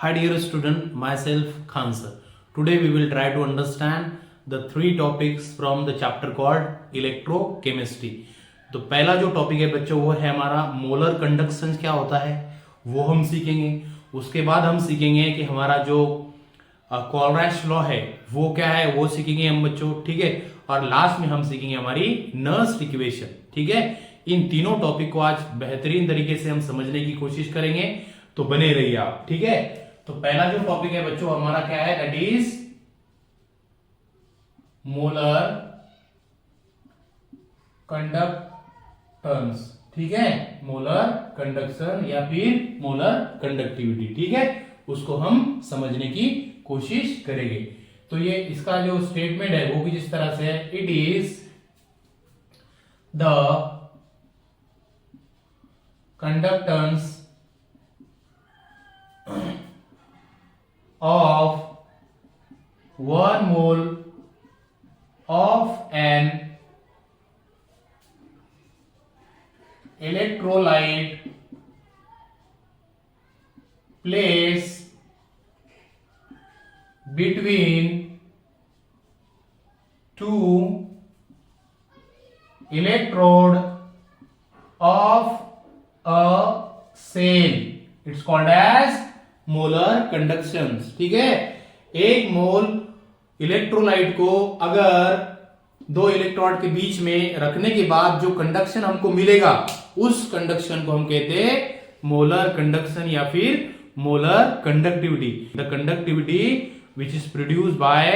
Hi dear student, myself Khan sir. Today we will try to understand the three topics from the chapter called electrochemistry. तो पहला जो topic है बच्चों वो है हमारा मोलर कंडक्शन क्या होता है वो हम सीखेंगे. उसके बाद हम सीखेंगे कि हमारा जो कॉलरैश लॉ है वो क्या है वो सीखेंगे हम बच्चों. ठीक है. और लास्ट में हम सीखेंगे हमारी नर्स्ट इक्वेशन. ठीक है. इन तीनों टॉपिक को आज बेहतरीन तरीके से हम समझने की कोशिश करेंगे, तो बने रहिए आप. ठीक है. तो पहला जो टॉपिक है बच्चों हमारा क्या है, दैट इज मोलर कंडक्टेंस. ठीक है. मोलर कंडक्शन या फिर मोलर कंडक्टिविटी. ठीक है. उसको हम समझने की कोशिश करेंगे. तो ये इसका जो स्टेटमेंट है वो भी जिस तरह से है, it is the conductance of 1 mole of an electrolyte placed between two electrode of a cell. It's called as molar conductions. ठीक है. एक मोल इलेक्ट्रोलाइट को अगर दो इलेक्ट्रोड के बीच में रखने के बाद जो कंडक्शन हमको मिलेगा उस कंडक्शन को हम कहते हैं मोलर कंडक्शन या फिर molar conductivity. The conductivity which is produced by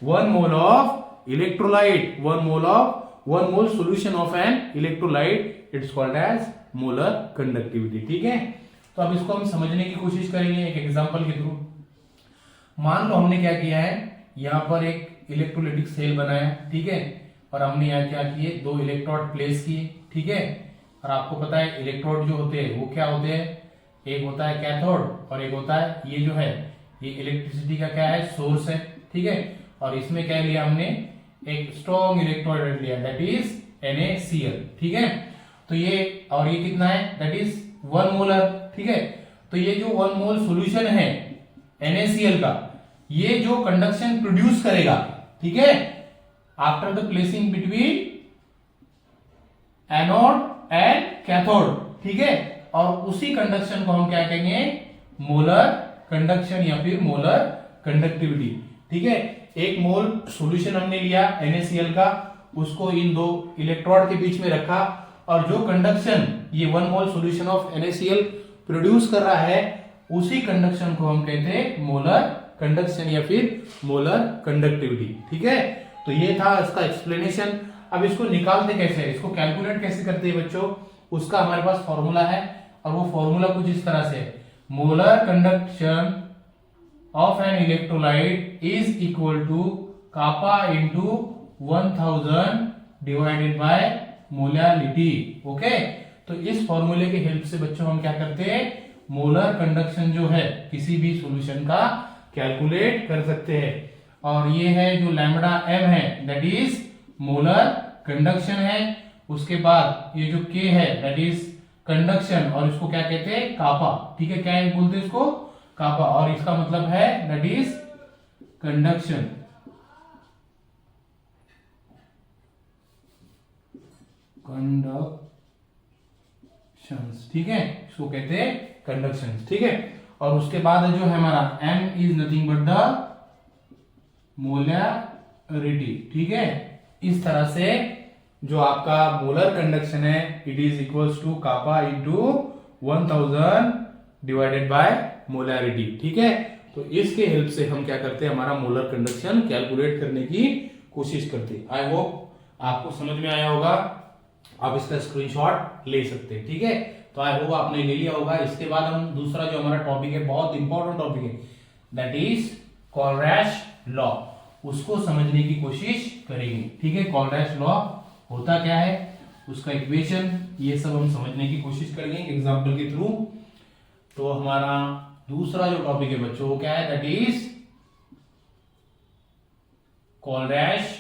1 mole of electrolyte, 1 mole solution of an electrolyte, it's called as molar conductivity. ठीक है. तो अब इसको हम समझने की कोशिश करेंगे एक एग्जांपल के थ्रू. मान लो हमने क्या किया है, यहां पर एक इलेक्ट्रोलाइटिक सेल बनाया. ठीक है. और हमने यहाँ क्या किए, दो इलेक्ट्रोड प्लेस किए. ठीक है. और आपको पता है इलेक्ट्रोड जो होते हैं वो क्या होते हैं, एक होता है कैथोड और एक होता है ये जो है ये इलेक्ट्रिसिटी का क्या है, सोर्स है. ठीक है. और इसमें क्या लिया हमने, एक स्ट्रॉन्ग इलेक्ट्रोड लिया, दैट इज NaCl. ठीक है. तो ये और ये कितना है, दैट इज 1 मोलर. ठीक है. तो ये जो 1 मोल सॉल्यूशन है NaCl का, ये जो कंडक्शन प्रोड्यूस करेगा, ठीक है, after the placing between anode and cathode. ठीक है. और उसी कंडक्शन को हम क्या कहेंगे, मोलर कंडक्शन या फिर मोलर कंडक्टिविटी. ठीक है. एक मोल सॉल्यूशन हमने लिया NaCl का, उसको इन दो इलेक्ट्रोड के बीच में रखा और जो कंडक्शन ये 1 mole solution of NaCl produce कर रहा है उसी कंडक्शन को हम कहते हैं मोलर कंडक्शन या फिर मोलर कंडक्टिविटी. ठीक है. तो ये था इसका एक्सप्लेनेशन. अब इसको निकालते कैसे है, इसको कैलकुलेट कैसे करते हैं बच्चों, उसका हमारे पास फॉर्मूला है और वो फॉर्मूला कुछ इस तरह से है, molar conduction of an electrolyte is equal to kappa into 1000 divided by molality. Okay. तो इस फॉर्मूले के हेल्प से बच्चों हम क्या करते हैं, मोलर कंडक्शन जो है किसी भी सॉल्यूशन का कैलकुलेट कर सकते हैं. और ये है जो लैम्बडा m है, दैट इज मोलर कंडक्शन है. उसके बाद ये जो k है दैट इज कंडक्शन और इसको क्या कहते हैं, कापा. ठीक है. क्या बोलते हैं इसको, कापा. और इसका मतलब है दैट इज कंडक्शन. ठीक है. इसको कहते हैं कंडक्शन. ठीक है. और उसके बाद जो है हमारा m is nothing but the molarity. ठीक है. इस तरह से जो आपका मोलर कंडक्शन है it is equals to kappa into 1000 divided by molarity. ठीक है. तो इसके हेल्प से हम क्या करते हैं, हमारा मोलर कंडक्शन कैलकुलेट करने की कोशिश करते हैं. आई होप आपको समझ में आया होगा. आप इसका स्क्रीनशॉट ले सकते हैं. ठीक है. तो आई होप आपने ले लिया होगा. इसके बाद हम दूसरा जो हमारा टॉपिक है, बहुत इंपॉर्टेंट टॉपिक है, दैट इज कॉलरैश लॉ, उसको समझने की कोशिश करेंगे. ठीक है. कॉलरैश लॉ होता क्या है, उसका इक्वेशन, ये सब हम समझने की कोशिश करेंगे एग्जांपल के थ्रू. तो हमारा दूसरा जो टॉपिक है बच्चों वो क्या है, दैट इज कॉलरैश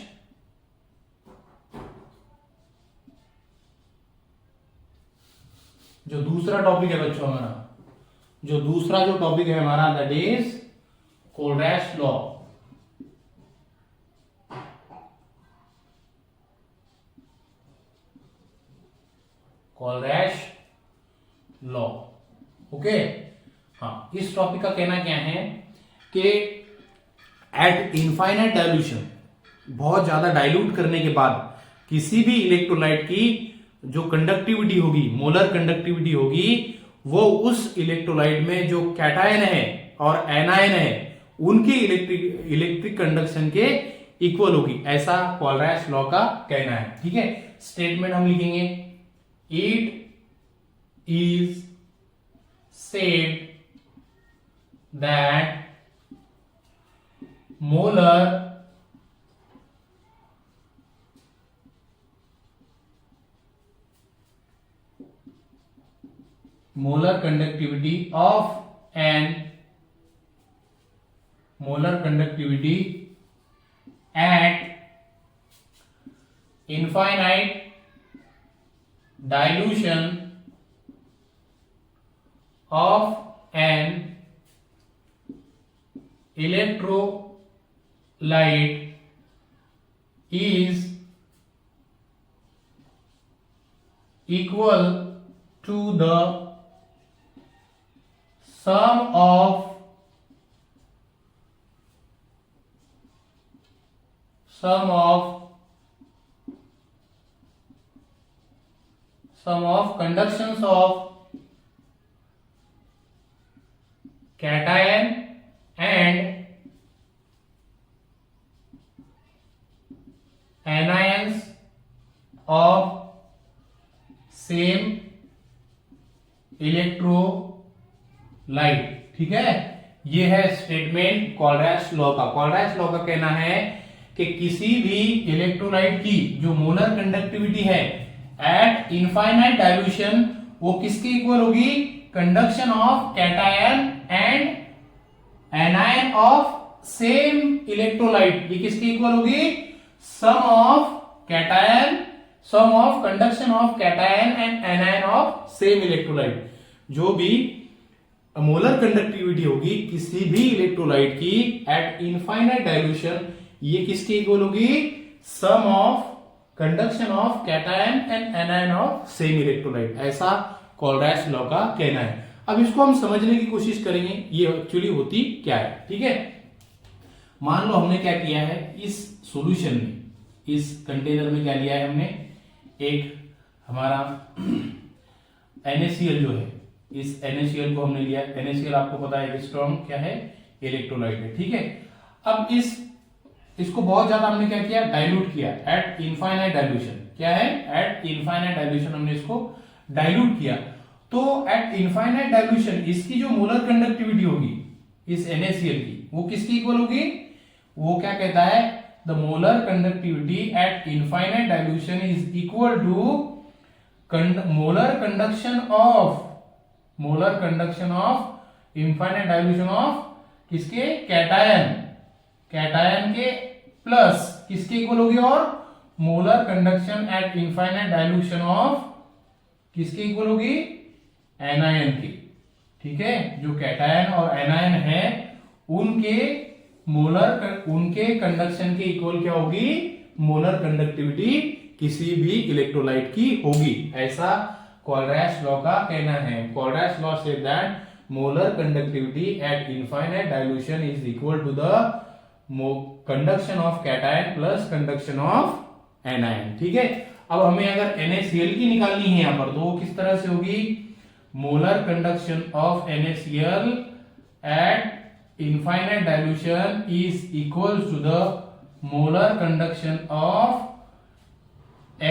जो दूसरा टॉपिक है बच्चों हमारा जो दूसरा जो टॉपिक है हमारा that is Kohlrausch law. Kohlrausch law, okay. हाँ, इस टॉपिक का कहना क्या है कि एट इनफाइनाइट डाइल्यूशन, बहुत ज्यादा डाइल्यूट करने के बाद किसी भी इलेक्ट्रोलाइट की जो कंडक्टिविटी होगी, मोलर कंडक्टिविटी होगी, वो उस इलेक्ट्रोलाइट में जो कैटायन है और एनायन है उनके इलेक्ट्रिक कंडक्शन के इक्वल होगी, ऐसा कोलरैश लॉ का कहना है। ठीक है, स्टेटमेंट हम लिखेंगे, it is said that molar conductivity at infinite dilution of an electrolyte is equal to the sum of conductions of cation and anions of same electrolyte। ठीक है, ये है स्टेटमेंट कोलरैश लॉ का। कोलरैश लॉ का कहना है कि किसी भी इलेक्ट्रोलाइट की जो मोलर कंडक्टिविटी है एट इनफाइनाइट डाइल्यूशन, वो किसके इक्वल होगी? Conduction of cation and anion of same electrolyte. ये किसके इक्वल होगी? Sum of conduction of cation and anion of same electrolyte. जो भी मोलर कंडक्टिविटी होगी किसी भी इलेक्ट्रोलाइट की एट इनफाइनाइट डाइल्यूशन, ये किसके इक्वल होगी? Sum of conduction of cation and anion of same electrolyte, ऐसा कोलरैश लॉ का कहना है। अब इसको हम समझने की कोशिश करेंगे ये एक्चुअली होती क्या है। ठीक है, मान लो हमने क्या किया है, इस सॉल्यूशन में, इस कंटेनर में क्या लिया है हमने, एक हमारा NaCl जो है, इस NaCl को हमने लिया। NaCl आपको पता है स्ट्रॉन्ग क्या है, इलेक्ट्रोलाइट है। ठीक है, अब इसको बहुत ज्यादा हमने क्या किया, डाइल्यूट किया एट इनफाइनाइट डाइल्यूशन। क्या है? एट इनफाइनाइट डाइल्यूशन हमने इसको डाइल्यूट किया। तो एट इनफाइनाइट डाइल्यूशन इसकी जो मोलर कंडक्टिविटी होगी इस NaCl की, वो किसकी इक्वल होगी? वो क्या कहता है, the molar conductivity at infinite dilution is equal to molar conduction of infinite dilution of किसके? कैटायन के प्लस किसके इक्वल होगी? और molar conduction at infinite dilution of किसके इक्वल होगी? एनायन की। ठीक है, जो कैटायन और एनायन है उनके कंडक्शन के इक्वल क्या होगी? मोलर कंडक्टिविटी किसी भी इलेक्ट्रोलाइट की होगी, ऐसा कोलरैश लॉ का कहना है। कोलरैश लॉ से that molar conductivity at infinite dilution is equal to the conduction of cation plus conduction of anion. ठीक है, अब हमें अगर NaCl की निकालनी है यहां पर, तो वो किस तरह से होगी? Molar conduction of NaCl at infinite dilution is equal to the molar conduction of Na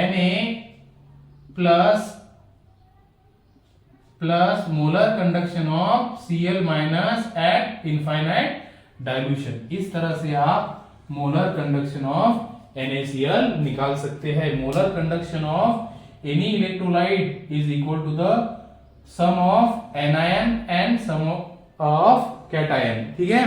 plus molar conduction of Cl minus at infinite dilution. इस तरह से आप मोलर कंडक्शन ऑफ NaCl निकाल सकते हैं। Molar conduction of any electrolyte is equal to the sum of anion and sum of cation. ठीक है,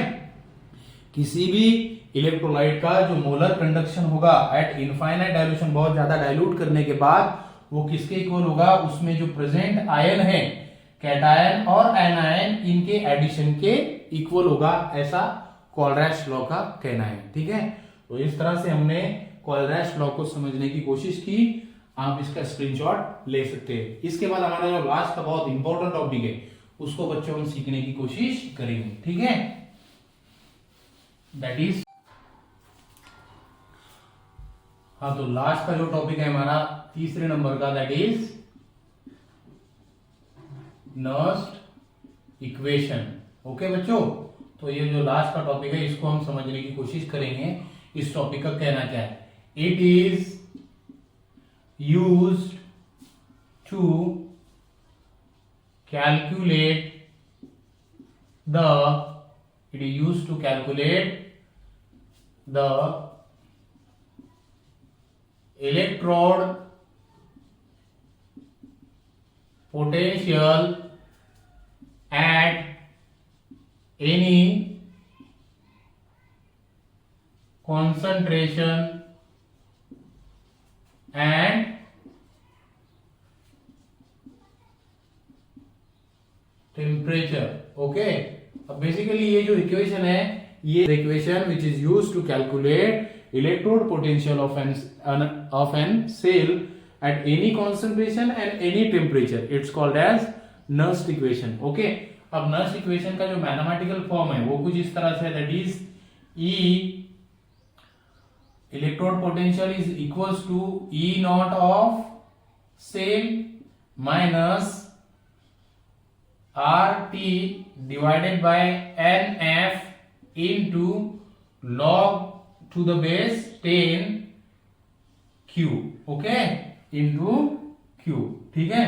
किसी भी इलेक्ट्रोलाइट का जो मोलर कंडक्शन होगा एट इनफाइनाइट डाइल्यूशन, बहुत ज्यादा डाइल्यूट करने के बाद, वो किसके इक्वल होगा? उसमें जो प्रेजेंट आयन है कैटायन और एनायन इनके एडिशन के इक्वल होगा, ऐसा कोलरैश लॉ का कहना है। ठीक है, तो इस तरह से हमने कोलरैश लॉ को समझने की कोशिश की। आप इसका स्क्रीनशॉट ले सकते हैं। इसके बाद हमारा जो लास्ट का बहुत इंपॉर्टेंट टॉपिक है उसको बच्चों हम सीखने की कोशिश करेंगे। ठीक है, दैट इज, हाँ, तो लास्ट का जो टॉपिक है हमारा तीसरे नंबर का, that is Nernst equation. Okay बच्चों, तो ये जो लास्ट का टॉपिक है इसको हम समझने की कोशिश करेंगे। इस टॉपिक का कहना क्या है? It is used to calculate the electrode potential at any concentration and temperature। Okay, अब बेसिकली ये जो इक्वेशन है, ये equation which is used to calculate electrode potential of an cell at any concentration and any temperature, it's called as Nernst equation। okay, अब Nernst equation का जो mathematical form है वो कुछ इस तरह से, that is E electrode potential is equals to E naught of cell minus RT divided by NF into log to the base 10 Q, okay, into Q। ठीक है,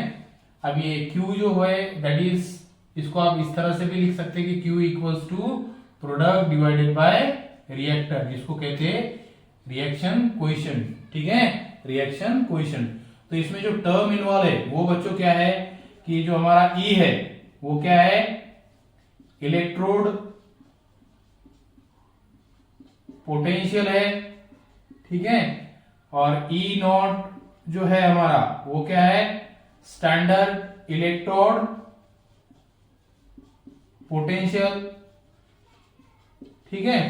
अब ये Q जो है दैट इज, इसको आप इस तरह से भी लिख सकते हैं कि Q equals to product divided by reactor, जिसको कहते हैं रिएक्शन कोएफिशिएंट। ठीक है, रिएक्शन कोएफिशिएंट। तो इसमें जो टर्म इन्वॉल्व है वो बच्चों क्या है कि जो हमारा E है वो क्या है, इलेक्ट्रोड पोटेंशियल है। ठीक है, और E नॉट जो है हमारा वो क्या है, स्टैंडर्ड इलेक्ट्रोड पोटेंशियल। ठीक है,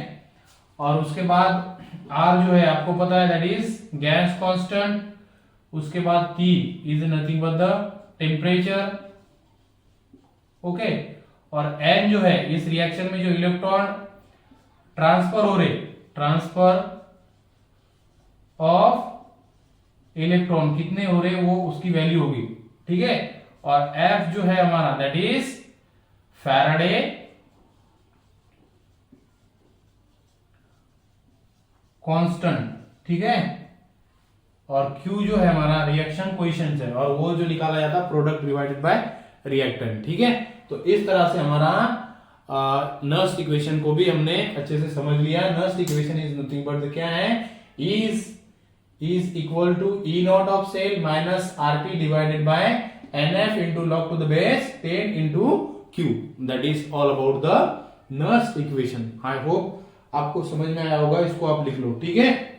और उसके बाद R जो है आपको पता है दैट इज गैस कांस्टेंट। उसके बाद T is nothing but the temperature. Okay, और N जो है इस रिएक्शन में जो इलेक्ट्रॉन ट्रांसफर हो रहे, ट्रांसफर ऑफ इलेक्ट्रॉन कितने हो रहे वो उसकी वैल्यू होगी। ठीक है, और F जो है हमारा दैट इज फैराडे कांस्टेंट। ठीक है, और Q जो है हमारा रिएक्शन कोएफिशिएंट है, और वो जो निकाला जाता है प्रोडक्ट डिवाइडेड बाय रिएक्टेंट। ठीक है, तो इस तरह से हमारा नर्स्ट इक्वेशन को भी हमने अच्छे से समझ लिया। Nernst equation is nothing but क्या है, is equal to E not of cell minus RT divided by NF into log to the base 10 into Q। That is all about the Nernst equation. I hope आपको समझ में आया होगा, इसको आप लिख लो। ठीक है।